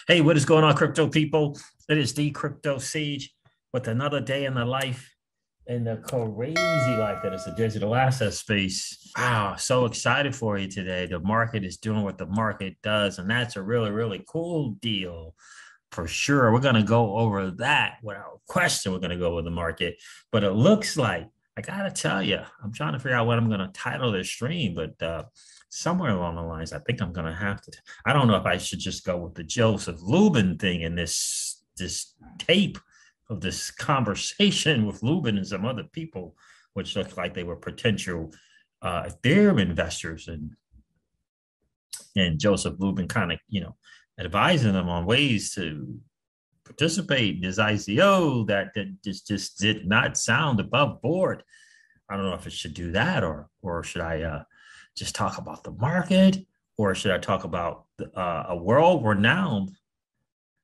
Hey, what is going on, crypto people? It is the Crypto Siege with another day in the life in the crazy life that is the digital asset space. Wow, so excited for you today. The market is doing what the market does, and that's a really, really cool deal for sure. We're going to go over that without question. We're going to go over the market, but it looks like I got to tell you, I'm trying to figure out what I'm going to title this stream, but somewhere along the lines, I think I'm going to have to. I don't know if I should just go with the Joseph Lubin thing in this tape of this conversation with Lubin and some other people, which looked like they were potential Ethereum investors, and Joseph Lubin kind of advising them on ways to participate in this ICO that just did not sound above board. I don't know if it should do that or should I just talk about the market, or should I talk about a world-renowned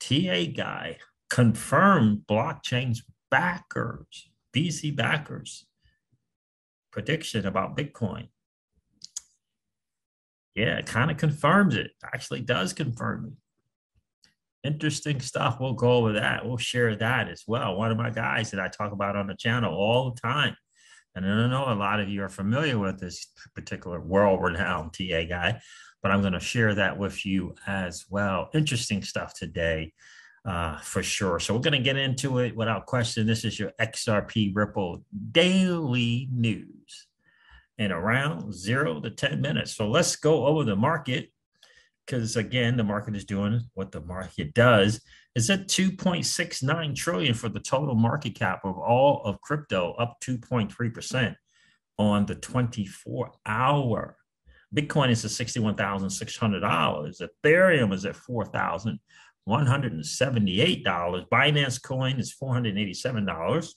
TA guy confirmed blockchain's backers, VC backers prediction about Bitcoin? Yeah, it kind of confirms it. Actually does confirm it. Interesting stuff. We'll go over that. We'll share that as well. One of my guys that I talk about on the channel all the time. And I know a lot of you are familiar with this particular world-renowned TA guy, but I'm going to share that with you as well. Interesting stuff today, for sure. So we're going to get into it without question. This is your XRP Ripple daily news in around 0 to 10 minutes. So let's go over the market, because again, the market is doing what the market does. It's at 2.69 trillion for the total market cap of all of crypto, up 2.3% on the 24-hour. Bitcoin is at $61,600. Ethereum is at $4,178. Binance Coin is $487.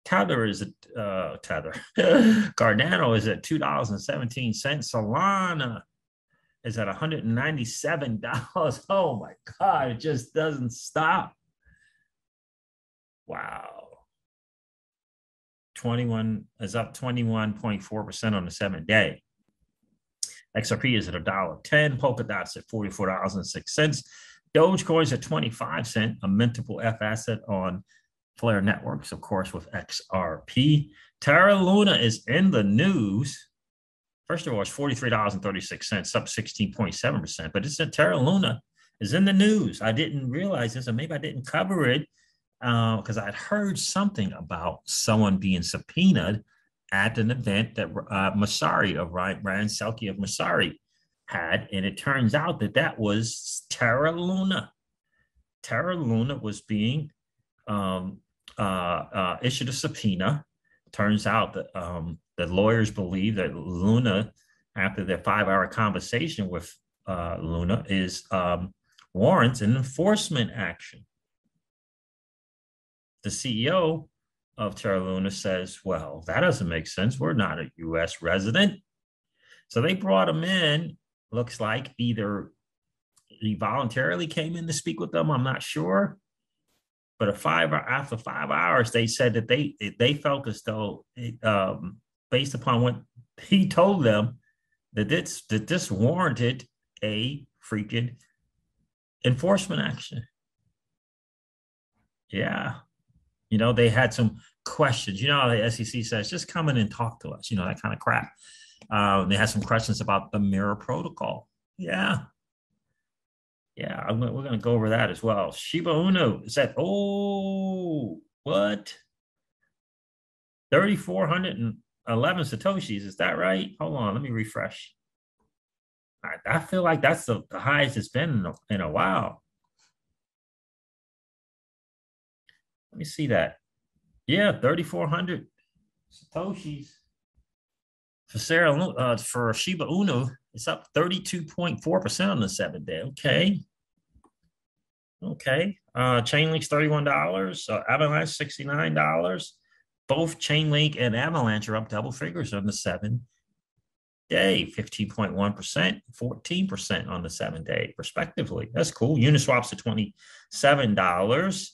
Tether is at Cardano is at $2.17. Solana is at $197. Oh my God, it just doesn't stop. Wow. 21 is up 21.4% on the 7-day. XRP is at $1.10. Polkadot's at $44.06. Dogecoin's at 25 cents, a mintable F asset on Flare Networks, of course, with XRP. Terra Luna is in the news. First of all, it's $43.36, up 16.7%. But it's a Terra Luna is in the news. I didn't realize this, or maybe I didn't cover it because I'd heard something about someone being subpoenaed at an event that Masari of Ryan Selke of Masari had, and it turns out that was Terra Luna. Terra Luna was being issued a subpoena. Turns out that the lawyers believe that Luna, after their 5-hour conversation with Luna, warrants an enforcement action. The CEO of Terra Luna says, well, that doesn't make sense. We're not a U.S. resident. So they brought him in. Looks like either he voluntarily came in to speak with them, I'm not sure. But after 5 hours, they said that they felt as though, based upon what he told them, that this warranted a freaking enforcement action. Yeah, they had some questions. The SEC says just come in and talk to us. That kind of crap. They had some questions about the mirror protocol. Yeah. Yeah, we're going to go over that as well. Shiba Inu is at, what? 3,411 Satoshis. Is that right? Hold on, let me refresh. I feel like that's the highest it's been in a while. Let me see that. Yeah, 3,400 Satoshis. For for Shiba Inu, it's up 32.4% on the 7-day. Okay. Chainlink's $31. Avalanche $69. Both Chainlink and Avalanche are up double figures on the 7-day. 15.1%, 14% on the 7-day, respectively. That's cool. Uniswap's at $27.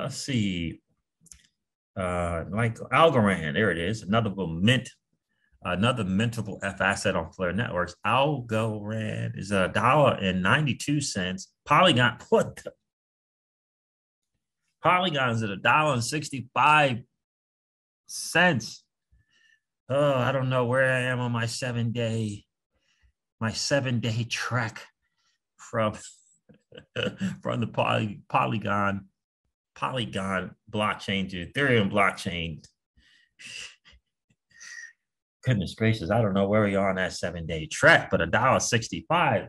Let's see. Like Algorand, there it is, another little mint Another mintable F asset on Flare Networks, Algorand, is $1.92. Polygon, what the? Polygon's at $1.65. Oh, I don't know where I am on my 7-day trek from from the Polygon blockchain to Ethereum blockchain. Goodness gracious, I don't know where we are on that 7-day trek, but $1.65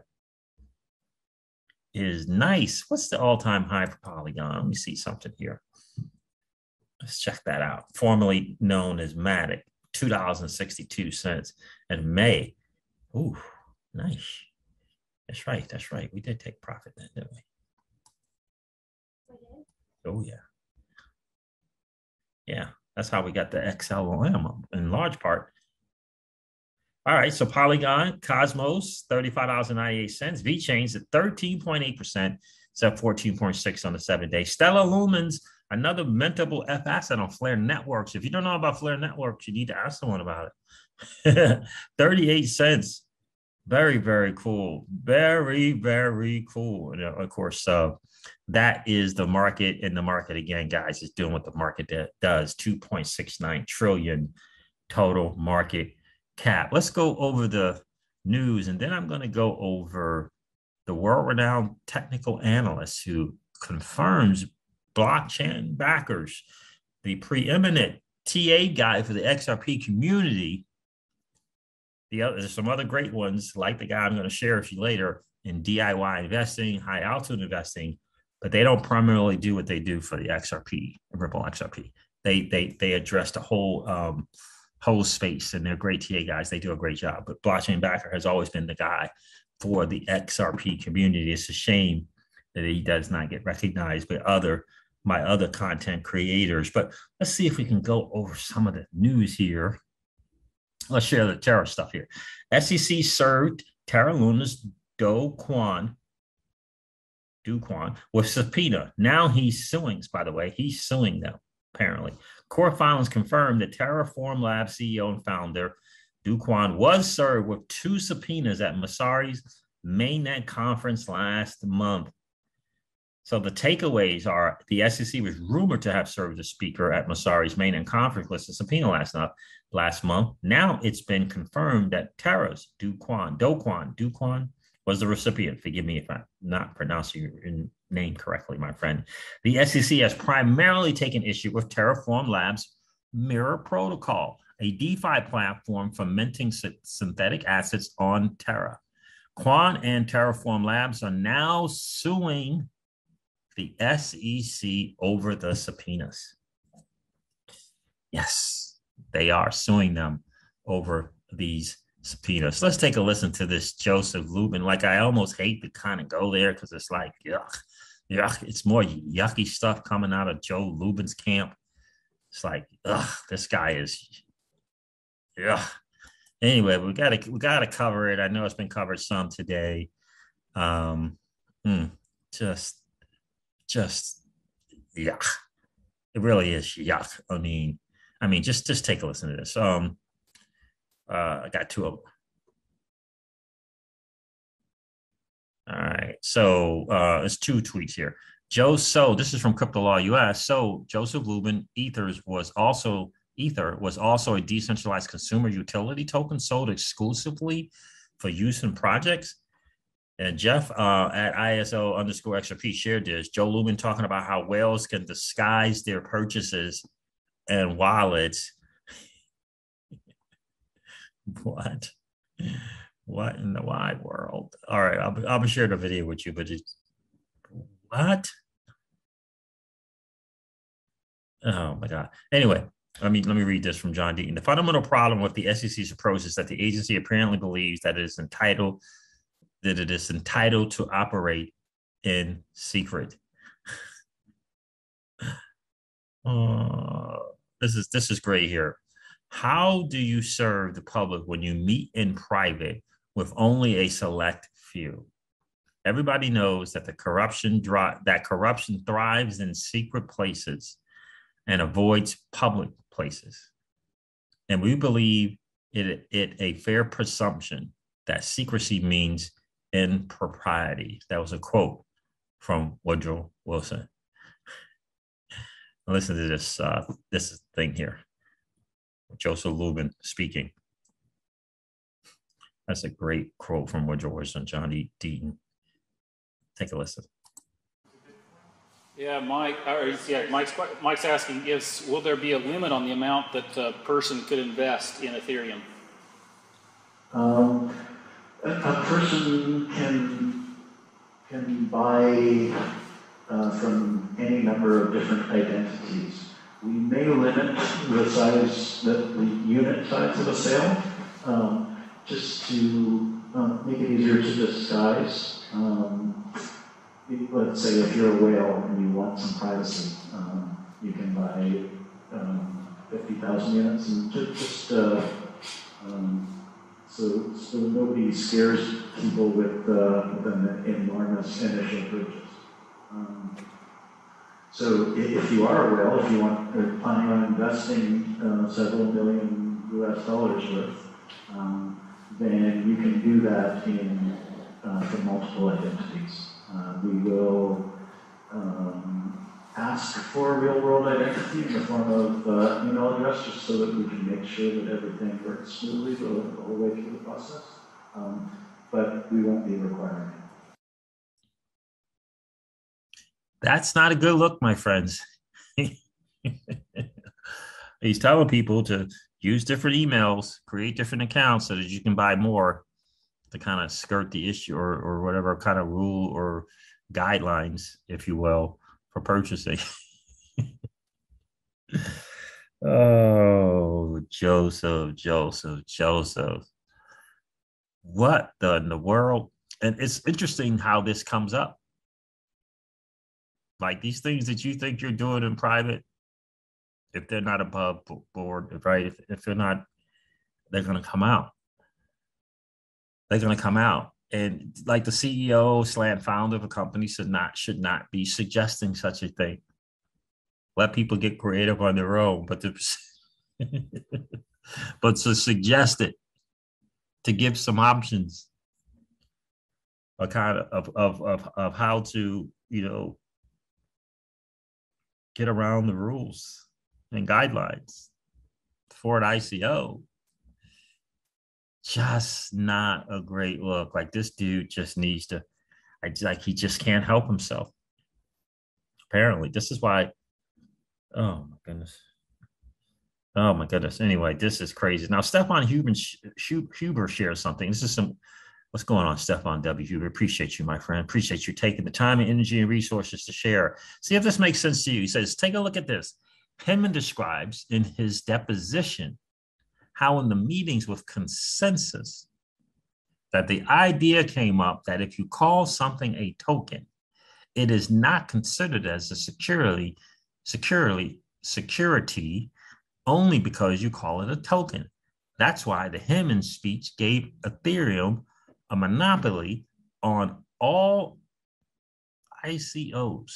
is nice. What's the all-time high for Polygon? Let me see something here. Let's check that out. Formerly known as Matic, $2.62 in May. Ooh, nice. That's right. That's right. We did take profit then, didn't we? Oh, yeah. Yeah, that's how we got the XLOM in large part. All right, so Polygon, Cosmos, $35.98. VeChain's at 13.8%. It's up 14.6 on the 7-day. Stellar Lumens, another mintable F asset on Flare Networks. If you don't know about Flare Networks, you need to ask someone about it. 38 cents. Very, very cool. Very, very cool. And of course, that is the market. And the market, again, guys, is doing what the market does. 2.69 trillion total market cap. Let's go over the news, and then I'm going to go over the world-renowned technical analyst who confirms blockchain backers, the preeminent TA guy for the XRP community. There's some other great ones, like the guy I'm going to share with you later in DIY investing, high altitude investing, but they don't primarily do what they do for the XRP, Ripple XRP. They address the whole space, and they're great TA guys. They do a great job. But Blockchain Backer has always been the guy for the XRP community. It's a shame that he does not get recognized by my other content creators. But let's see if we can go over some of the news here. Let's share the Terra stuff here. SEC served Terra Luna's Kwon with subpoena. Now he's suing, by the way. He's suing them, apparently. Court filings confirmed that Terraform Labs CEO and founder Kwon was served with 2 subpoenas at Messari's mainnet conference last month. So the takeaways are the SEC was rumored to have served the speaker at Messari's mainnet conference with a subpoena last month. Now it's been confirmed that Terra's Kwon was the recipient. Forgive me if I'm not pronouncing your name correctly, my friend. The SEC has primarily taken issue with Terraform Labs' Mirror Protocol, a DeFi platform for minting synthetic assets on Terra. Kwon and Terraform Labs are now suing the SEC over the subpoenas. Yes, they are suing them over these subpoenas. Let's take a listen to this Joseph Lubin. Like, I almost hate to kind of go there because it's like, yuck. It's more yucky stuff coming out of Joe Lubin's camp. It's like, this guy is, Anyway, we gotta cover it. I know it's been covered some today. Just yuck. It really is yuck. I mean, just take a listen to this. I got 2 of them. All right. So it's 2 tweets here. This is from CryptoLaw US. So Joseph Lubin, Ether was also a decentralized consumer utility token sold exclusively for use in projects. And Jeff at ISO_XRP shared this. Joe Lubin talking about how whales can disguise their purchases and wallets. What in the wide world? All right, I'll be sharing a video with you, but what? Oh my God. Anyway, let me read this from John Deaton. The fundamental problem with the SEC's approach is that the agency apparently believes that it is entitled to operate in secret. This is great here. How do you serve the public when you meet in private with only a select few? Everybody knows that corruption thrives in secret places and avoids public places. And we believe it a fair presumption that secrecy means impropriety. That was a quote from Woodrow Wilson. Listen to this thing here. Joseph Lubin speaking. That's a great quote from Woodrow Wilson, John E. Deaton. Take a listen. Yeah, Mike's asking, will there be a limit on the amount that a person could invest in Ethereum? A person can buy from any number of different identities. We may limit the size, the unit size of a sale, just to make it easier to disguise. Let's say if you're a whale and you want some privacy, you can buy 50,000 units and so nobody scares people with an enormous initial purchase. So if you are a whale, if you are planning on investing several million US dollars worth, then you can do that for multiple identities. We will ask for a real-world identity in the form of email address, just so that we can make sure that everything works smoothly the whole way through the process. But we won't be requiring it. That's not a good look, my friends. He's telling people to use different emails, create different accounts so that you can buy more, to kind of skirt the issue or whatever kind of rule or guidelines, if you will, for purchasing. Oh, Joseph. What in the world? And it's interesting how this comes up. Like these things that you think you're doing in private, if they're not above board, right? If they're not, they're going to come out. They're going to come out. And like the CEO / founder of a company should not be suggesting such a thing. Let people get creative on their own, but but to suggest it, to give some options, a kind of how to, get around the rules and guidelines for an ICO. Just not a great look. Like this dude just needs to, he just can't help himself. Apparently, this is why. Oh my goodness. Anyway, this is crazy. Now, Stefan Huber shares something. This is what's going on, Stefan W. Huber? Appreciate you, my friend. Appreciate you taking the time and energy and resources to share. See if this makes sense to you. He says, take a look at this. Hinman describes in his deposition how in the meetings with consensus that the idea came up that if you call something a token, it is not considered as a security only because you call it a token. That's why the Hinman speech gave Ethereum a monopoly on all ICOs.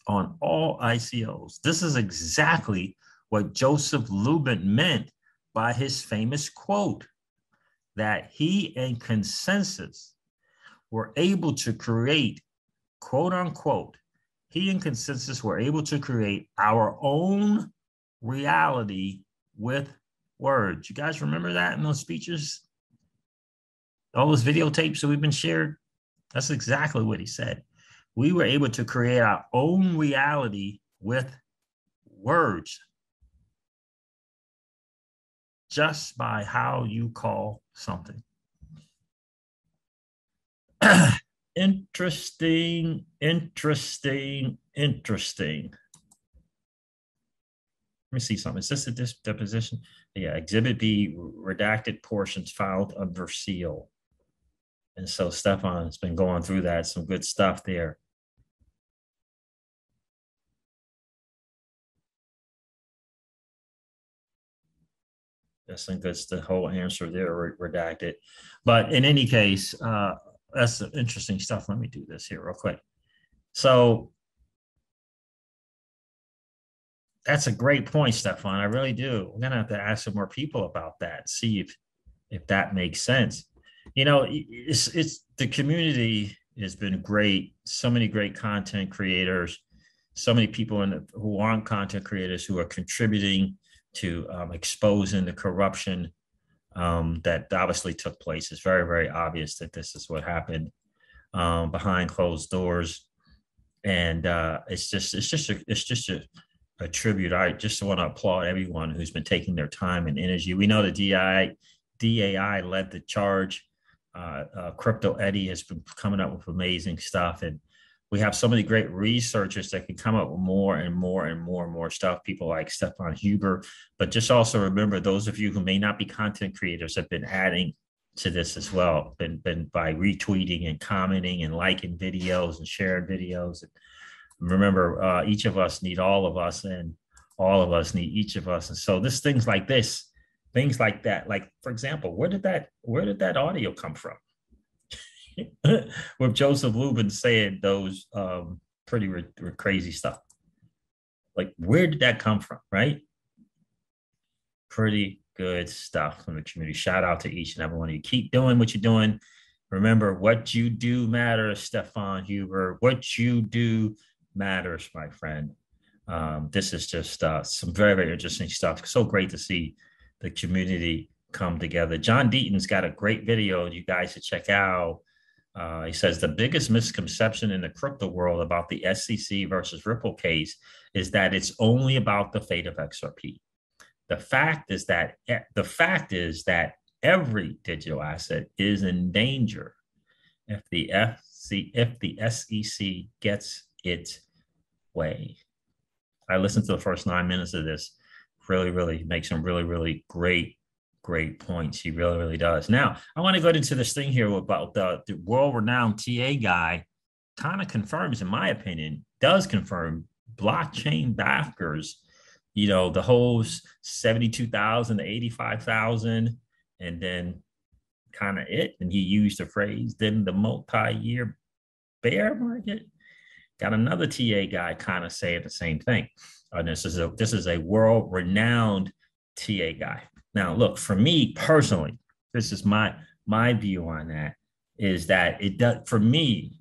On all ICOs. This is exactly what Joseph Lubin meant by his famous quote, that he and consensus were able to create, quote unquote, he and consensus were able to create our own reality with words. You guys remember that in those speeches? All those videotapes that we've been shared? That's exactly what he said. We were able to create our own reality with words, just by how you call something. Interesting. Let me see something. Is this a deposition? Yeah, Exhibit B, redacted portions filed under seal. And so Stefan's been going through that, some good stuff there. That's some good stuff, the whole answer there, redacted. But in any case, that's interesting stuff. Let me do this here real quick. So that's a great point, Stefan. I really do. We're gonna have to ask some more people about that, see if that makes sense. You know, it's the community has been great. So many great content creators, so many people who aren't content creators who are contributing to exposing the corruption that obviously took place. It's very, very obvious that this is what happened behind closed doors, and it's just a tribute. I just want to applaud everyone who's been taking their time and energy. We know the DAI led the charge. Crypto Eddie has been coming up with amazing stuff, and we have so many great researchers that can come up with more and more and more and more stuff. People like Stefan Huber, but just also remember those of you who may not be content creators have been adding to this as well, been by retweeting and commenting and liking videos and sharing videos. And remember, each of us need all of us, and all of us need each of us. And so this things like that, like for example, where did that audio come from? With Joseph Lubin saying those pretty crazy stuff. Like, where did that come from, right? Pretty good stuff from the community. Shout out to each and every one of you. Keep doing what you're doing. Remember, what you do matters, Stefan Huber. What you do matters, my friend. This is just some very, very interesting stuff. So great to see the community come together. John Deaton's got a great video you guys should check out. He says the biggest misconception in the crypto world about the SEC versus Ripple case is that it's only about the fate of XRP. The fact is that every digital asset is in danger if the SEC gets its way. I listened to the first 9 minutes of this. Really, really makes some really, really great points. He really, really does. Now, I want to go into this thing here about the world-renowned TA guy. Kind of confirms, in my opinion, does confirm blockchain backers. You know, the whole 72,000 to 85,000, and then kind of it. And he used the phrase, then the multi-year bear market. Got another TA guy kind of saying the same thing. This is a world-renowned TA guy. Now, look, for me personally, this is my view on that, is that it does, for me,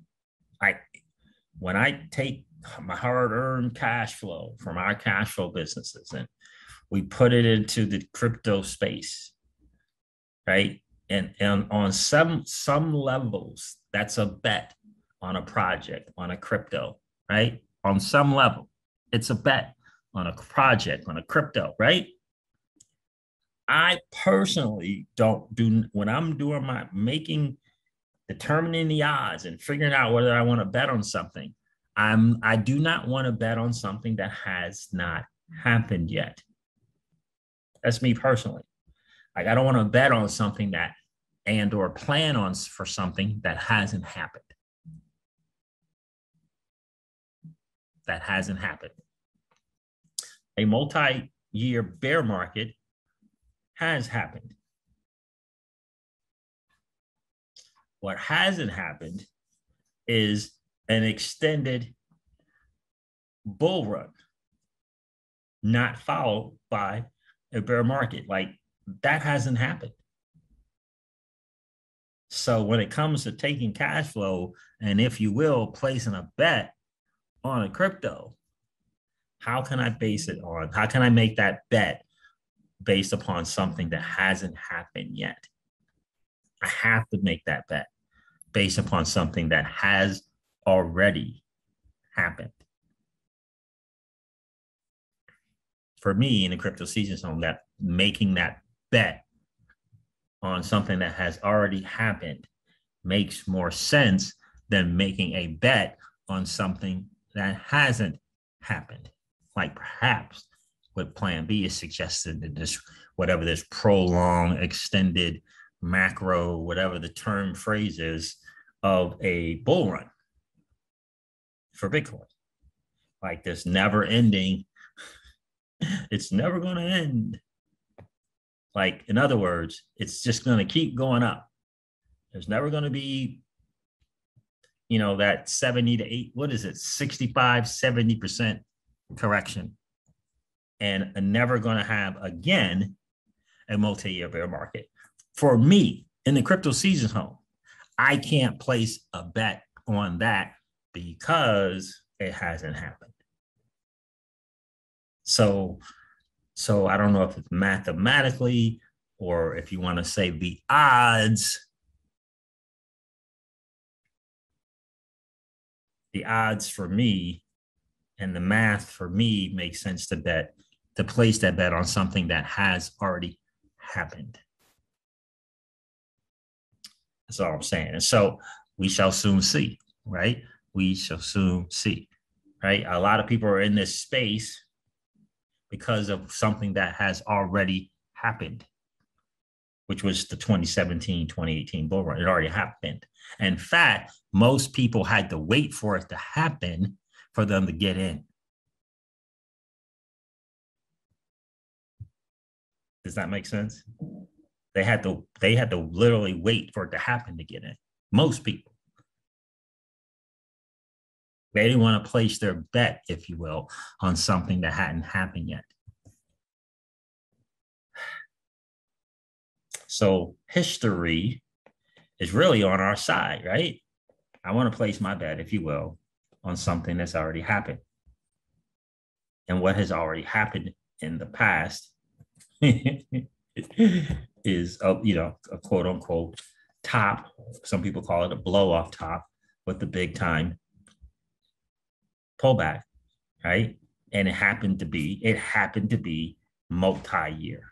when I take my hard-earned cash flow from our cash flow businesses and we put it into the crypto space, right? And on some levels, that's a bet on a project, on a crypto, right? On some level, it's a bet on a project, on a crypto, right? I personally don't do, when I'm doing my determining the odds and figuring out whether I want to bet on something, I do not want to bet on something that has not happened yet. That's me personally. Like, I don't want to bet on something that or plan on for something that hasn't happened. That hasn't happened. A multi-year bear market has happened. What hasn't happened is an extended bull run, not followed by a bear market. Like, that hasn't happened. So when it comes to taking cash flow and, if you will, placing a bet on a crypto, how can I make that bet based upon something that hasn't happened yet? I have to make that bet based upon something that has already happened. For me, in the crypto season zone, that making that bet on something that has already happened makes more sense than making a bet on something that hasn't happened. Like perhaps what Plan B is suggested, that this, whatever this prolonged, extended, macro, whatever the term phrase is, of a bull run for Bitcoin. Like this never ending, it's never going to end. Like, in other words, it's just going to keep going up. There's never going to be, that 70 to 8, 65, 70% correction. and are never going to have again a multi-year bear market. For me, in the crypto season home, I can't place a bet on that because it hasn't happened. So I don't know if it's mathematically or if you want to say the odds for me and the math for me makes sense to place that bet on something that has already happened. That's all I'm saying. And so we shall soon see, right? We shall soon see, right? A lot of people are in this space because of something that has already happened, which was the 2017, 2018 bull run. It already happened. In fact, most people had to wait for it to happen for them to get in. Does that make sense? They had to literally wait for it to happen to get in. Most people. They didn't want to place their bet, if you will, on something that hadn't happened yet. So history is really on our side, right? I want to place my bet, if you will, on something that's already happened. And what has already happened in the past is, a quote unquote top. Some people call it a blow off top with the big time pullback, right? And it happened to be multi-year.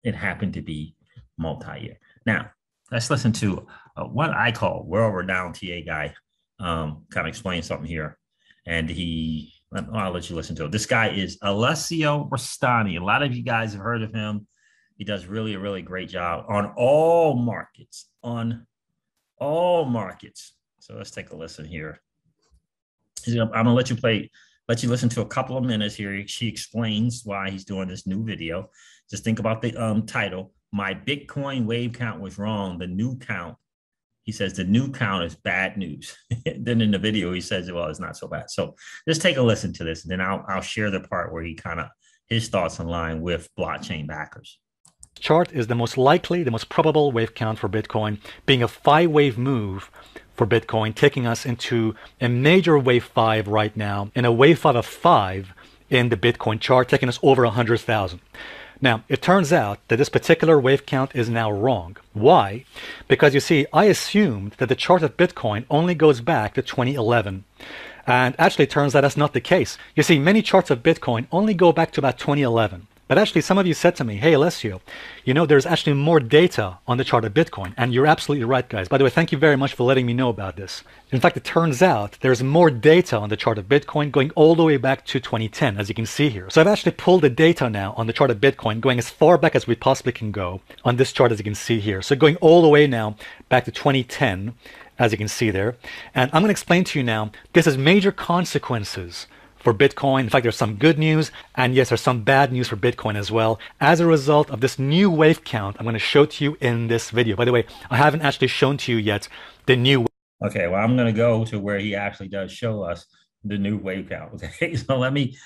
It happened to be multi-year. Now, let's listen to what I call world-renowned TA guy kind of explain something here. And I'll let you listen to it. This guy is Alessio Rastani. A lot of you guys have heard of him. He does really a really great job on all markets, So let's take a listen here. I'm going to let you listen to a couple of minutes here. She explains why he's doing this new video. Just think about the title. My Bitcoin wave count was wrong. The new count, he says the new count is bad news. Then in the video, he says, well, it's not so bad. So just take a listen to this. And then I'll share the part where he his thoughts align with blockchain backers. Chart is the most likely, the most probable wave count for Bitcoin, being a 5-wave move for Bitcoin, taking us into a major wave 5 right now, and a wave 5 of 5 in the Bitcoin chart, taking us over 100,000. Now, it turns out that this particular wave count is now wrong. Why? Because you see, I assumed that the chart of Bitcoin only goes back to 2011. And actually, it turns out that's not the case. You see, many charts of Bitcoin only go back to about 2011. But actually, some of you said to me, hey, Alessio, there's actually more data on the chart of Bitcoin. And you're absolutely right, guys. By the way, thank you very much for letting me know about this. In fact, it turns out there's more data on the chart of Bitcoin going all the way back to 2010, as you can see here. So I've actually pulled the data now on the chart of Bitcoin going as far back as we possibly can go on this chart, as you can see here. So going all the way now back to 2010, as you can see there. And I'm going to explain to you now, this has major consequences for Bitcoin. In fact, there's some good news, and yes, there's some bad news for Bitcoin as well, as a result of this new wave count I'm going to show to you in this video. By the way, I haven't actually shown to you yet the new. Okay, well, I'm going to go to where he actually does show us the new wave count. Okay, so let me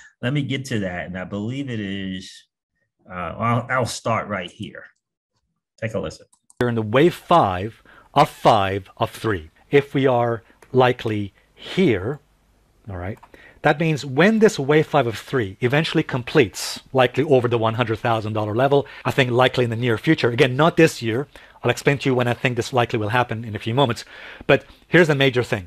get to that, and I believe it is. I'll start right here. Take a listen. We're in the wave 5 of 3. If we are likely here, all right. That means when this wave 5 of 3 eventually completes, likely over the $100,000 level, I think likely in the near future, again, not this year. I'll explain to you when I think this likely will happen in a few moments. But here's the major thing.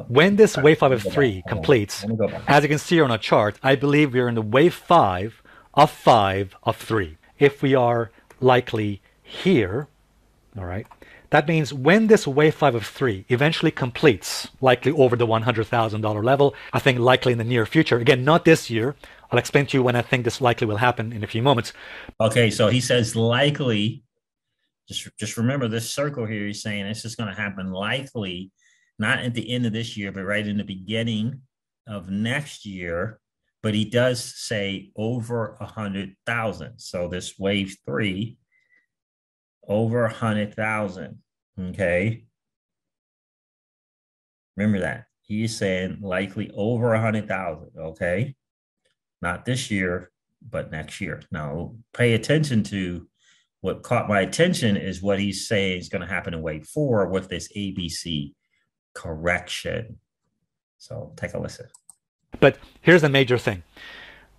When this wave 5 of 3 completes, as you can see on our chart, I believe we're in the wave 5 of 3. If we are likely here, all right, that means when this wave 5 of 3 eventually completes, likely over the $100,000 level, I think likely in the near future, again, not this year. I'll explain to you when I think this likely will happen in a few moments. Okay, so he says likely. Just remember this circle here. He's saying it's just going to happen likely, not at the end of this year, but right in the beginning of next year. But he does say over 100,000. So this wave 3, over 100,000. Okay. Remember that. He's saying likely over 100,000. Okay. not this year, but next year. Now, pay attention to what caught my attention is what he's saying is going to happen in wave 4 with this ABC correction. So take a listen. But here's the major thing.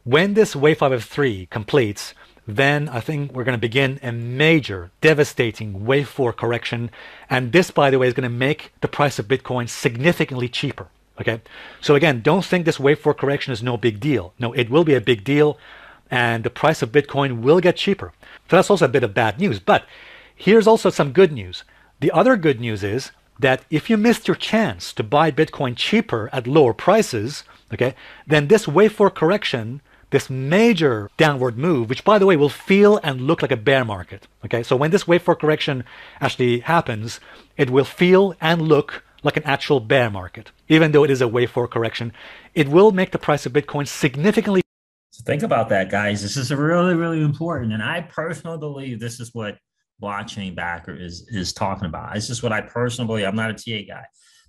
When this wave 5 of 3 completes, then I think we're going to begin a major, devastating wave 4 correction. And this, by the way, is going to make the price of Bitcoin significantly cheaper. Okay, so again, don't think this wave 4 correction is no big deal. No, it will be a big deal, and the price of Bitcoin will get cheaper. So that's also a bit of bad news. But here's also some good news. The other good news is that if you missed your chance to buy Bitcoin cheaper at lower prices, okay, then this wave 4 correction, this major downward move, which by the way will feel and look like a bear market. Okay, so when this wave 4 correction actually happens, it will feel and look like an actual bear market. Even though it is a wave 4 correction, it will make the price of Bitcoin significantly. So think about that, guys. This is really, really important. And I personally believe this is what blockchain backer is talking about. This is what I personally believe. I'm not a TA guy,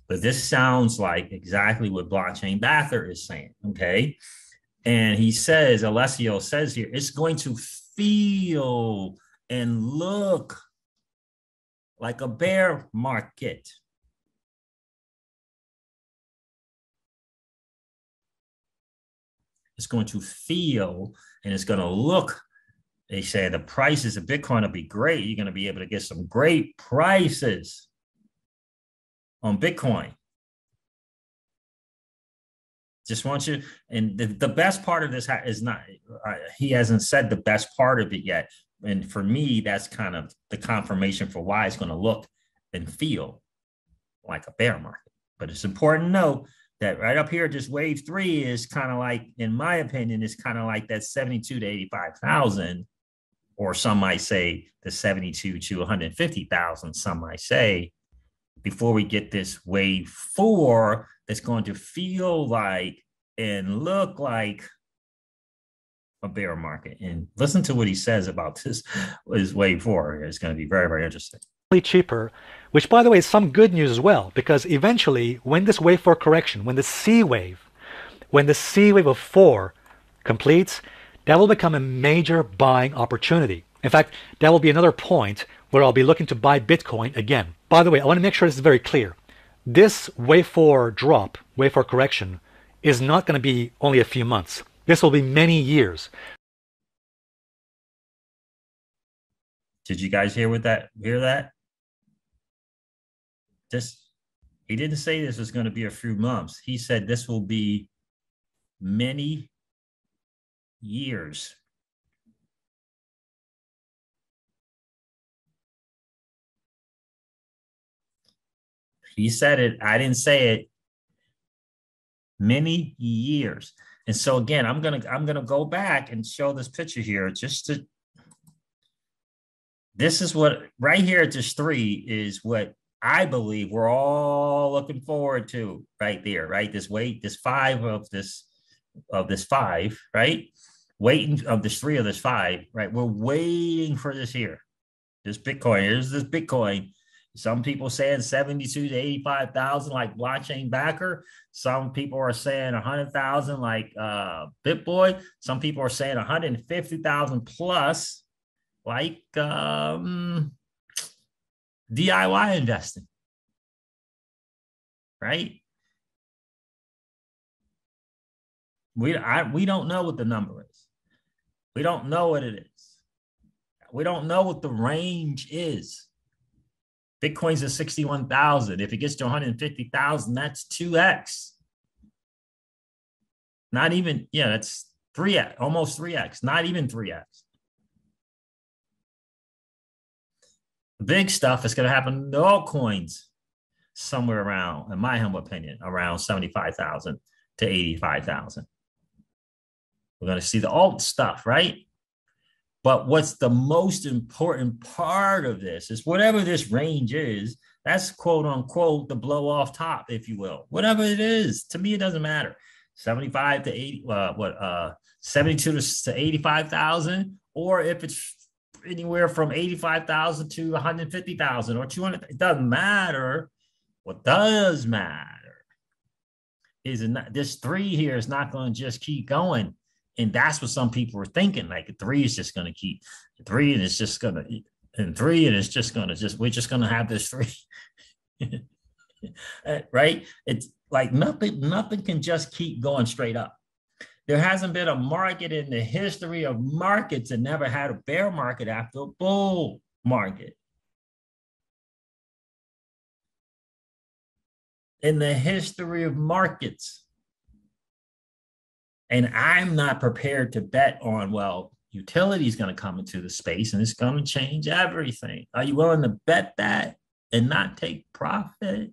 but this sounds like exactly what blockchain backer is saying. Okay. And he says, Alessio says here, it's going to feel and look like a bear market. It's going to feel and it's going to look. They say the prices of Bitcoin will be great. You're going to be able to get some great prices on Bitcoin. Just want you, and the best part of this is not, he hasn't said the best part of it yet. And for me, that's kind of the confirmation for why it's going to look and feel like a bear market. But it's important to know that right up here, just wave 3 is kind of like, in my opinion, is kind of like that 72 to 85,000, or some might say the 72 to 150,000, some might say, before we get this wave 4 that's going to feel like and look like a bear market. And listen to what he says about this wave 4. It's going to be very, very interesting. Cheaper, which by the way is some good news as well, because eventually when this wave 4 correction, when the C wave of 4 completes, that will become a major buying opportunity. In fact, that will be another point where I'll be looking to buy Bitcoin again. By the way, I want to make sure this is very clear. This wave 4 drop, wave 4 correction, is not going to be only a few months. This will be many years. Did you guys hear that? He didn't say this was going to be a few months. He said this will be many years. He said it. I didn't say it. Many years. And so again, I'm gonna go back and show this picture here just to. This is what right here at this 3 is what I believe we're all looking forward to right there, right? This 5 of this 5, right? Waiting of this 3 of this 5, right? We're waiting for this here. This Bitcoin. Here's this Bitcoin. Some people saying 72 to 85,000 like blockchain backer. Some people are saying 100,000 like BitBoy. Some people are saying 150,000 plus like DIY investing, right? We don't know what the number is. We don't know what it is. We don't know what the range is. Bitcoin's at 61,000. If it gets to 150,000, that's 2x. Not even, that's 3x, almost 3x, not even 3x. The big stuff is going to happen to altcoins somewhere around, in my humble opinion, around 75,000 to 85,000. We're going to see the alt stuff, right? But what's the most important part of this is whatever this range is, that's quote unquote the blow off top, if you will. Whatever it is, to me, it doesn't matter. 75 to 80, 72 to 85,000, or if it's anywhere from 85,000 to 150,000 or 200, it doesn't matter. What does matter is this 3 here is not going to just keep going. And that's what some people were thinking. Like three is just going to keep three, and it's just going to, and three, and it's just going to we're just going to have this three. Right? It's like nothing can just keep going straight up. There hasn't been a market in the history of markets that never had a bear market after a bull market. In the history of markets. And I'm not prepared to bet on, well, utility is going to come into the space and it's going to change everything. Are you willing to bet that and not take profit?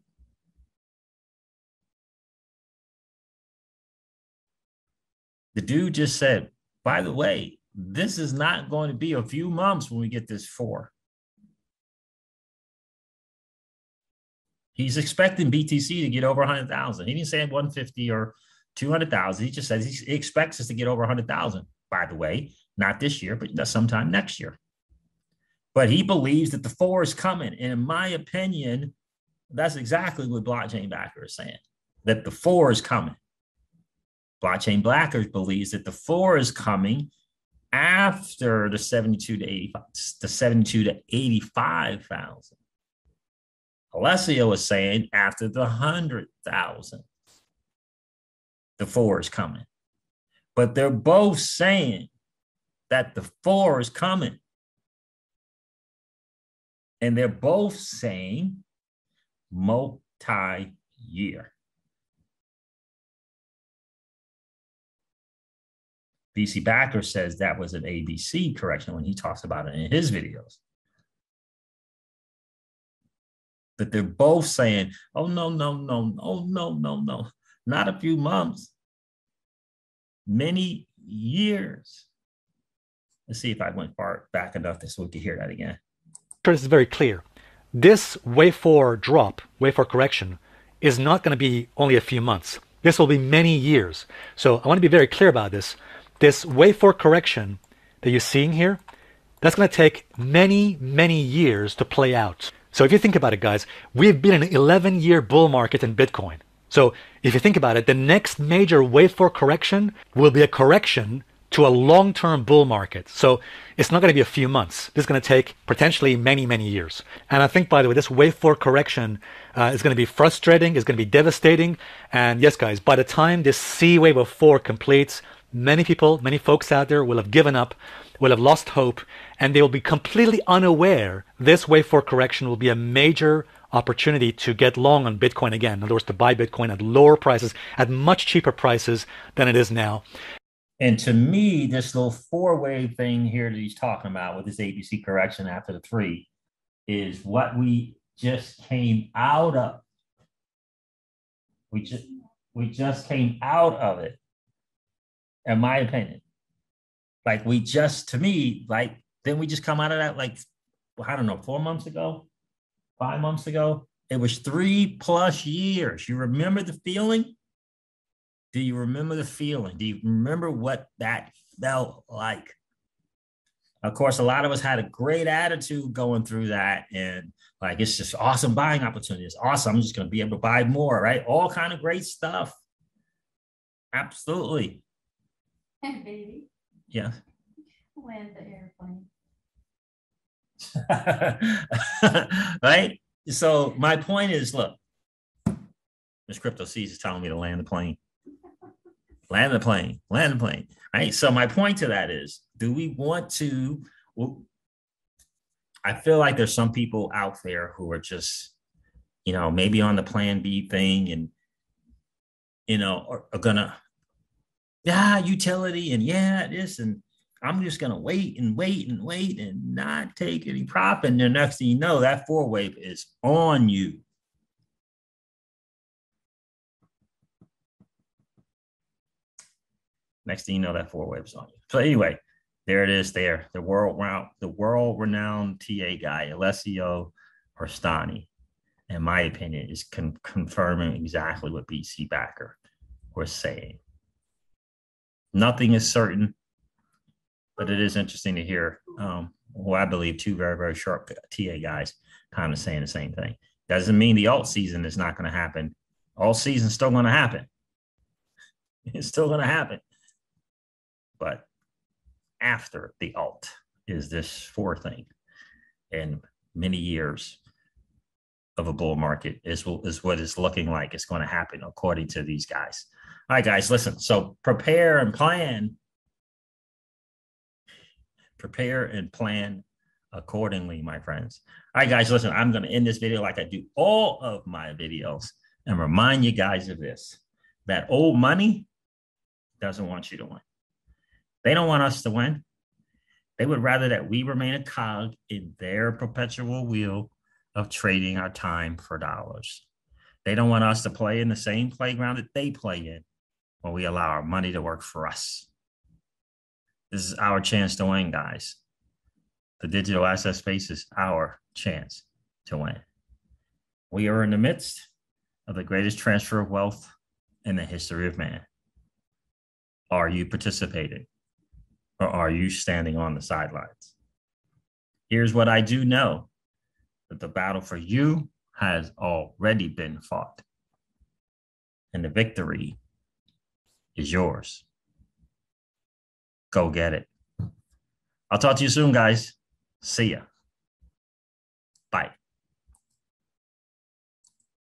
The dude just said, by the way, this is not going to be a few months when we get this 4. He's expecting BTC to get over 100,000. He didn't say 150 or 200,000. He just says he expects us to get over 100,000. By the way, not this year, but sometime next year. But he believes that the 4 is coming. And in my opinion, that's exactly what blockchain backer is saying, that the 4 is coming. Blockchain backers believes that the 4 is coming after the 72 to 85,000. Alessio is saying after the 100,000, the 4 is coming. But they're both saying that the 4 is coming. And they're both saying multi-year. BC Backer says that was an ABC correction when he talks about it in his videos. But they're both saying, oh, no, not a few months, many years. Let's see if I went far back enough so we can hear that again. This is very clear. This wave 4 drop, wave 4 correction, is not going to be only a few months. This will be many years. So I want to be very clear about this. This wave 4 correction that you're seeing here, that's going to take many, many years to play out. So if you think about it, guys, we've been in an 11-year bull market in Bitcoin. So if you think about it, the next major wave 4 correction will be a correction to a long-term bull market. So it's not going to be a few months. This is going to take potentially many, many years. And I think, by the way, this wave 4 correction is going to be frustrating, it's going to be devastating. And yes, guys, by the time this C wave of 4 completes, many people, many folks out there will have given up, will have lost hope, and they will be completely unaware this wave 4 correction will be a major opportunity to get long on Bitcoin again. In other words, to buy Bitcoin at lower prices, at much cheaper prices than it is now. And to me, this little 4-wave thing here that he's talking about with this ABC correction after the 3 is what we just came out of. We just came out of it, in my opinion. Like to me, like, then we just come out of that, like, well, I don't know, 4 months ago, 5 months ago. It was 3+ years. You remember the feeling? Do you remember the feeling? Do you remember what that felt like? Of course, a lot of us had a great attitude going through that. And like, it's just awesome buying opportunity. It's awesome. I'm just going to be able to buy more, right? All kind of great stuff. Absolutely. Hey, baby. Yeah. Land the airplane. Right? So my point is, look, Miss Crypto C's is telling me to land the plane. Land the plane, right? So my point to that is, do we want to, well, I feel like there's some people out there who are just, maybe on the plan B thing and, are gonna, utility and this, and I'm just gonna wait and not take any profit. And the next thing you know, that 4-wave is on you. Next thing you know, that 4-wave is on you. So anyway, there it is there. The world-renowned TA guy, Alessio Orstani, in my opinion, is confirming exactly what BC Backer was saying. Nothing is certain, but it is interesting to hear who I believe 2 very, very sharp TA guys kind of saying the same thing. Doesn't mean the alt season is not going to happen. Alt season is still going to happen. It's still going to happen. But after the alt is this fourth thing. And many years of a bull market is what it's looking like it's going to happen according to these guys. All right, guys, listen. So prepare and plan. Prepare and plan accordingly, my friends. All right, guys, listen. I'm going to end this video like I do all of my videos and remind you guys of this. That old money doesn't want you to win. They don't want us to win. They would rather that we remain a cog in their perpetual wheel of trading our time for dollars. They don't want us to play in the same playground that they play in when we allow our money to work for us. This is our chance to win, guys. The digital asset space is our chance to win. We are in the midst of the greatest transfer of wealth in the history of man. Are you participating? Or are you standing on the sidelines? Here's what I do know, that the battle for you has already been fought. And the victory is yours. Go get it. I'll talk to you soon, guys. See ya. Bye.